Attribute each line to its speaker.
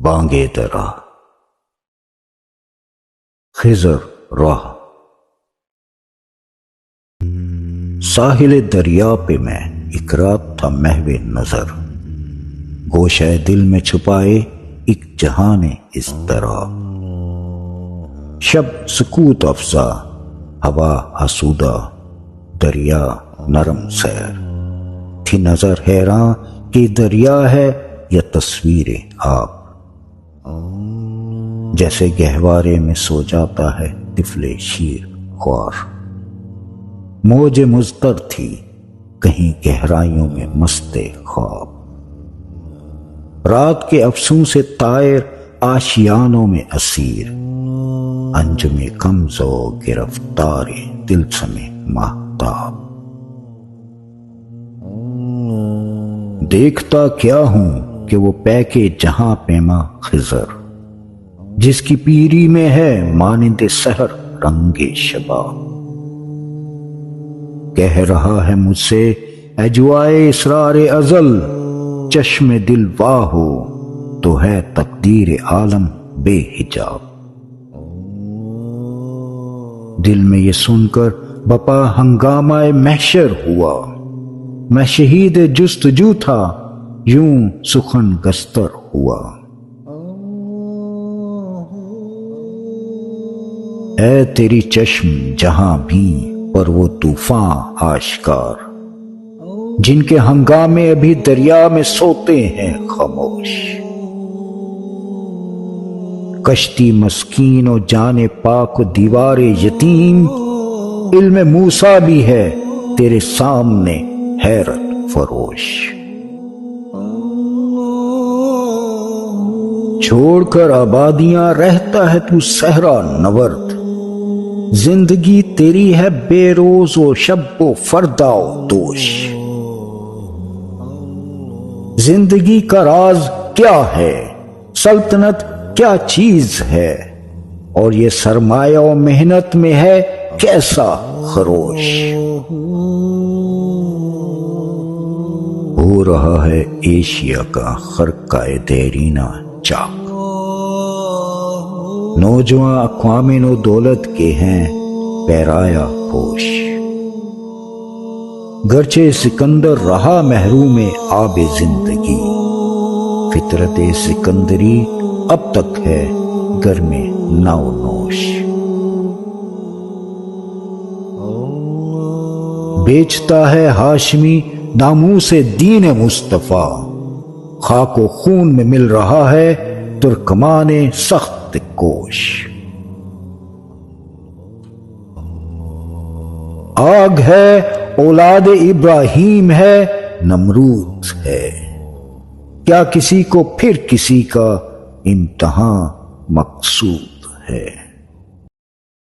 Speaker 1: بانگے درا خضر راہ ساحل دریا پہ میں ایک رات تھا محو نظر، گوشہ دل میں چھپائے ایک جہان اس طرح، شب سکوت افزا ہوا آسودہ دریا نرم سیر، تھی نظر حیراں کہ دریا ہے یا تصویر آپ، جیسے گہوارے میں سو جاتا ہے طفل شیر خوار، موج مضطر تھی کہیں گہرائیوں میں مست خواب، رات کے افسوں سے طائر آشیانوں میں اسیر، انجم کمزو گرفتار طلسم ماہتاب، دیکھتا کیا ہوں کہ وہ پیکے جہاں پیما خضر، جس کی پیری میں ہے مانند سحر رنگ شباب، کہہ رہا ہے مجھ سے اے جوائے اسرار ازل، چشم دل واہ ہو تو ہے تقدیر عالم بے حجاب، دل میں یہ سن کر بپا ہنگامہ محشر ہوا، میں شہید جستجو تھا یوں سخن گستر ہوا، اے تیری چشم جہاں بھی پر وہ طوفاں آشکار، جن کے ہنگامے ابھی دریا میں سوتے ہیں خاموش، کشتی مسکین و جان پاک و دیوار یتیم، علم موسیٰ بھی ہے تیرے سامنے حیرت فروش، چھوڑ کر آبادیاں رہتا ہے تو صحرا نورد، زندگی تیری ہے بے روز و شب و فردا و دوش، زندگی کا راز کیا ہے، سلطنت کیا چیز ہے، اور یہ سرمایہ و محنت میں ہے کیسا خروش، ہو رہا ہے ایشیا کا خرقہ دیرینہ چاک، نوجوان اقوام نو دولت کے ہیں پیرایا پوش، گرچہ سکندر رہا محروم آب زندگی، فطرت سکندری اب تک ہے گرم نو نوش، بیچتا ہے ہاشمی ناموس دین مصطفیٰ، خاک و خون میں مل رہا ہے ترکمان سخت کوش، آگ ہے اولاد ابراہیم ہے نمرود ہے، کیا کسی کو پھر کسی کا امتحان مقصود ہے۔